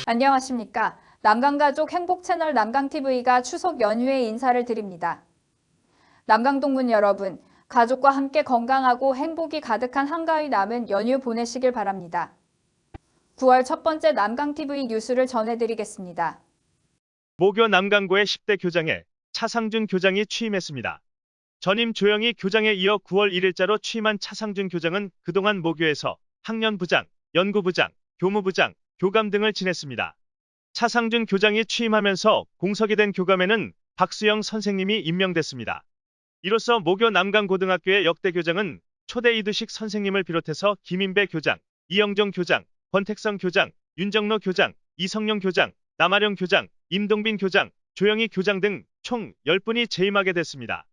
안녕하십니까. 남강가족 행복채널 남강TV가 추석 연휴에 인사를 드립니다. 남강동문 여러분, 가족과 함께 건강하고 행복이 가득한 한가위 남은 연휴 보내시길 바랍니다. 9월 첫 번째 남강TV 뉴스를 전해드리겠습니다. 모교 남강고의 10대 교장에 차상준 교장이 취임했습니다. 전임 조영희 교장에 이어 9월 1일자로 취임한 차상준 교장은 그동안 모교에서 학년부장, 연구부장, 교무부장, 교감 등을 지냈습니다. 차상준 교장이 취임하면서 공석이 된 교감에는 박수영 선생님이 임명됐습니다. 이로써 모교 남강고등학교의 역대 교장은 초대 이두식 선생님을 비롯해서 김인배 교장, 이영정 교장, 권택성 교장, 윤정로 교장, 이성용 교장, 남아령 교장, 임동빈 교장, 조영희 교장 등 총 10분이 재임하게 됐습니다.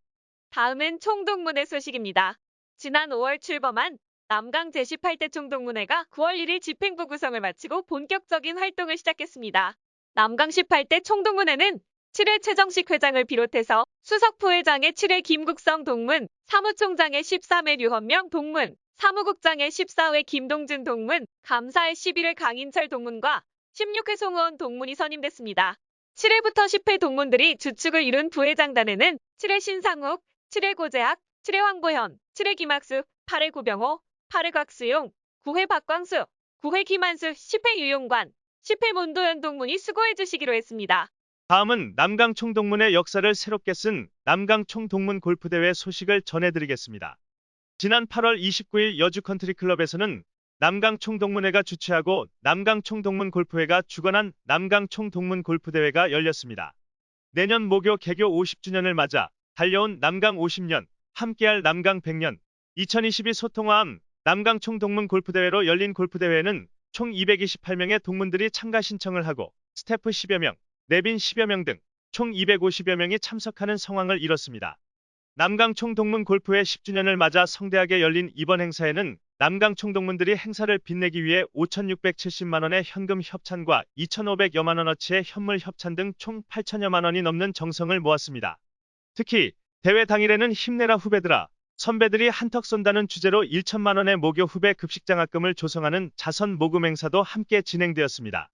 다음은 총동문회 소식입니다. 지난 5월 출범한 남강 제18대 총동문회가 9월 1일 집행부 구성을 마치고 본격적인 활동을 시작했습니다. 남강 18대 총동문회는 7회 최정식 회장을 비롯해서 수석부회장의 7회 김국성 동문, 사무총장의 13회 류헌명 동문, 사무국장의 14회 김동준 동문, 감사의 11회 강인철 동문과 16회 송우원 동문이 선임됐습니다. 7회부터 10회 동문들이 주축을 이룬 부회장단에는 7회 신상욱, 7회 고재학, 7회 황보현, 7회 김학수, 8회 구병호, 8회 곽수용, 9회 박광수, 9회 김한수, 10회 유용관, 10회 문도현 동문이 수고해 주시기로 했습니다. 다음은 남강 총동문회 역사를 새롭게 쓴 남강 총동문 골프대회 소식을 전해드리겠습니다. 지난 8월 29일 여주 컨트리클럽에서는 남강 총동문회가 주최하고 남강 총동문 골프회가 주관한 남강 총동문 골프대회가 열렸습니다. 내년 모교 개교 50주년을 맞아 달려온 남강 50년, 함께할 남강 100년, 2022 소통화암 남강 총동문 골프대회로 열린 골프대회에는 총 228명의 동문들이 참가 신청을 하고 스태프 10여 명, 내빈 10여 명 등 총 250여 명이 참석하는 성황을 이뤘습니다. 남강 총동문 골프회 10주년을 맞아 성대하게 열린 이번 행사에는 남강 총동문들이 행사를 빛내기 위해 5,670만 원의 현금 협찬과 2,500여만 원어치의 현물 협찬 등 총 8천여만 원이 넘는 정성을 모았습니다. 특히 대회 당일에는 힘내라 후배들아, 선배들이 한턱 쏜다는 주제로 1천만 원의 모교 후배 급식 장학금을 조성하는 자선 모금 행사도 함께 진행되었습니다.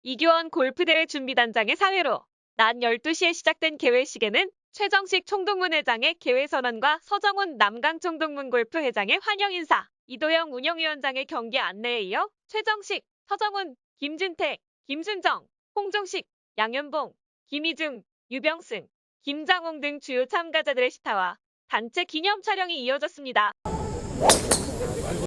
이교원 골프대회 준비단장의 사회로 낮 12시에 시작된 개회식에는 최정식 총동문회장의 개회선언과 서정훈 남강 총동문 골프회장의 환영 인사, 이도영 운영위원장의 경기 안내에 이어 최정식, 서정훈, 김진택, 김순정, 홍종식, 양현봉, 김희중, 유병승, 김장홍 등 주요 참가자들의 시타와 단체 기념 촬영이 이어졌습니다.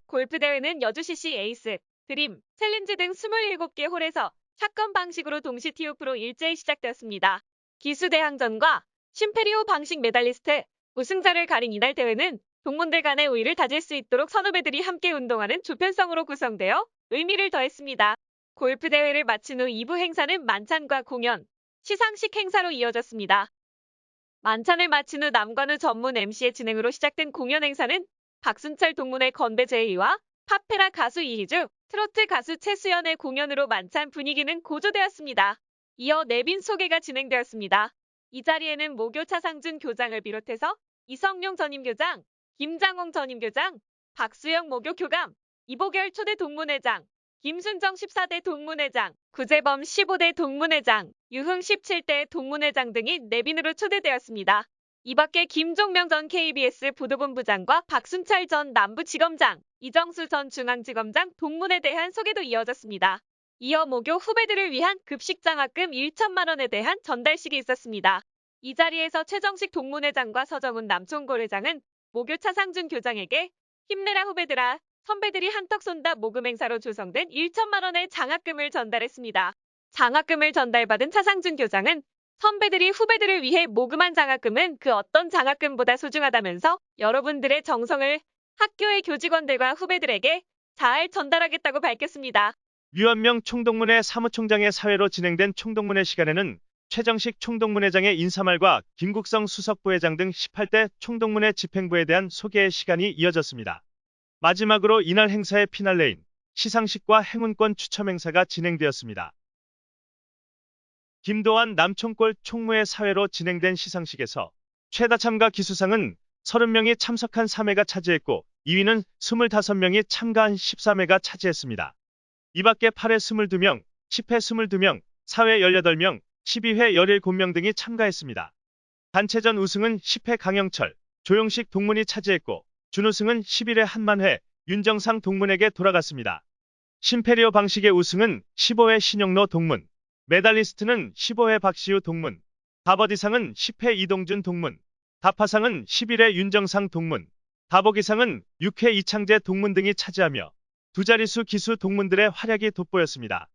골프대회는 여주CC 에이스, 드림, 챌린지 등 27개 홀에서 샷건 방식으로 동시 티오프로 일제히 시작되었습니다. 기수대항전과 심페리오 방식 메달리스트, 우승자를 가린 이날 대회는 동문들 간의 우위를 다질 수 있도록 선후배들이 함께 운동하는 조편성으로 구성되어 의미를 더했습니다. 골프대회를 마친 후 2부 행사는 만찬과 공연, 시상식 행사로 이어졌습니다. 만찬을 마친 후 남관우 전문 MC의 진행으로 시작된 공연 행사는 박순철 동문의 건배 제2와 파페라 가수 이희주, 트로트 가수 최수연의 공연으로 만찬 분위기는 고조되었습니다. 이어 내빈 소개가 진행되었습니다. 이 자리에는 모교 차상준 교장을 비롯해서 이성용 전임교장, 김장홍 전임교장, 박수영 모교 교감, 이보결 초대 동문회장, 김순정 14대 동문회장, 구재범 15대 동문회장, 유흥 17대 동문회장 등이 내빈으로 초대되었습니다. 이 밖에 김종명 전 KBS 보도본부장과 박순철 전 남부지검장, 이정수 전 중앙지검장 동문에 대한 소개도 이어졌습니다. 이어 모교 후배들을 위한 급식장학금 1천만 원에 대한 전달식이 있었습니다. 이 자리에서 최정식 동문회장과 서정훈 남총골회장은 모교 차상준 교장에게 힘내라 후배들아, 선배들이 한턱 쏜다 모금 행사로 조성된 1천만 원의 장학금을 전달했습니다. 장학금을 전달받은 차상준 교장은 선배들이 후배들을 위해 모금한 장학금은 그 어떤 장학금보다 소중하다면서 여러분들의 정성을 학교의 교직원들과 후배들에게 잘 전달하겠다고 밝혔습니다. 류헌명 총동문회 사무총장의 사회로 진행된 총동문회 시간에는 최정식 총동문회장의 인사말과 김국성 수석부회장 등 18대 총동문회 집행부에 대한 소개의 시간이 이어졌습니다. 마지막으로 이날 행사의 피날레인 시상식과 행운권 추첨 행사가 진행되었습니다. 김도환 남총골 총무의 사회로 진행된 시상식에서 최다 참가 기수상은 30명이 참석한 3회가 차지했고 2위는 25명이 참가한 13회가 차지했습니다. 이 밖에 8회 22명, 10회 22명, 4회 18명, 12회 17명 등이 참가했습니다. 단체전 우승은 10회 강영철, 조용식 동문이 차지했고 준우승은 11회 한만회, 윤정상 동문에게 돌아갔습니다. 심페리오 방식의 우승은 15회 신영로 동문, 메달리스트는 15회 박시우 동문, 다버디상은 10회 이동준 동문, 다파상은 11회 윤정상 동문, 다보기상은 6회 이창재 동문 등이 차지하며 두 자릿수 기수 동문들의 활약이 돋보였습니다.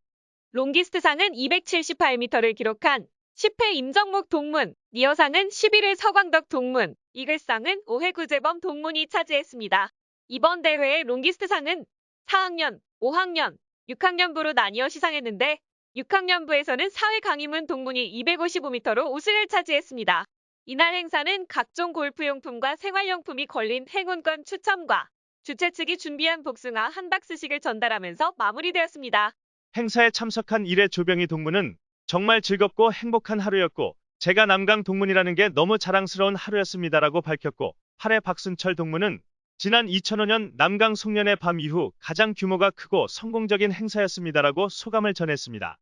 롱기스트상은 278m를 기록한 10회 임정목 동문, 니어상은 11회 서광덕 동문, 이글상은 5회 구재범 동문이 차지했습니다. 이번 대회의 롱기스트상은 4학년, 5학년, 6학년부로 나뉘어 시상했는데 6학년부에서는 4회 강희문 동문이 255m로 우승을 차지했습니다. 이날 행사는 각종 골프용품과 생활용품이 걸린 행운권 추첨과 주최 측이 준비한 복숭아 한 박스씩을 전달하면서 마무리되었습니다. 행사에 참석한 1회 조병희 동문은 정말 즐겁고 행복한 하루였고 제가 남강 동문이라는 게 너무 자랑스러운 하루였습니다라고 밝혔고 8회 박순철 동문은 지난 2005년 남강 송년회 밤 이후 가장 규모가 크고 성공적인 행사였습니다라고 소감을 전했습니다.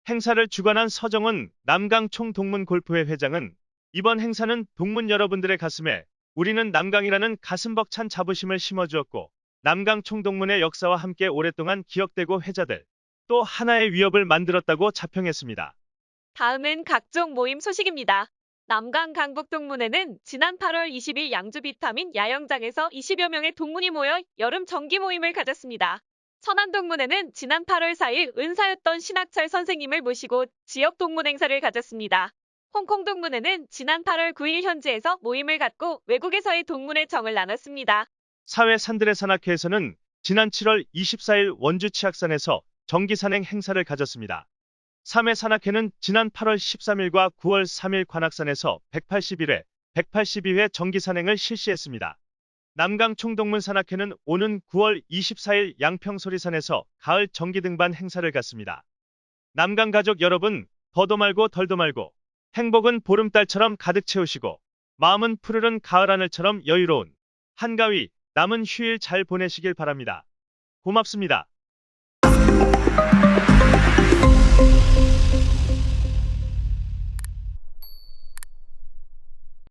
행사를 주관한 서정은 남강 총동문 골프회 회장은 이번 행사는 동문 여러분들의 가슴에 우리는 남강이라는 가슴 벅찬 자부심을 심어주었고 남강 총동문의 역사와 함께 오랫동안 기억되고 회자될 또 하나의 위협을 만들었다고 자평했습니다. 다음은 각종 모임 소식입니다. 남강 강북동문회는 지난 8월 20일 양주 비타민 야영장에서 20여 명의 동문이 모여 여름 정기 모임을 가졌습니다. 천안동문회는 지난 8월 4일 은사였던 신학철 선생님을 모시고 지역 동문 행사를 가졌습니다. 홍콩동문회는 지난 8월 9일 현지에서 모임을 갖고 외국에서의 동문회 정을 나눴습니다. 사회 산들의 산악회에서는 지난 7월 24일 원주 치악산에서 정기산행 행사를 가졌습니다. 3회 산악회는 지난 8월 13일과 9월 3일 관악산에서 181회, 182회 정기산행을 실시했습니다. 남강 총동문 산악회는 오는 9월 24일 양평소리산에서 가을 정기등반 행사를 갖습니다. 남강 가족 여러분, 더도 말고 덜도 말고 행복은 보름달처럼 가득 채우시고 마음은 푸르른 가을 하늘처럼 여유로운 한가위 남은 휴일 잘 보내시길 바랍니다. 고맙습니다.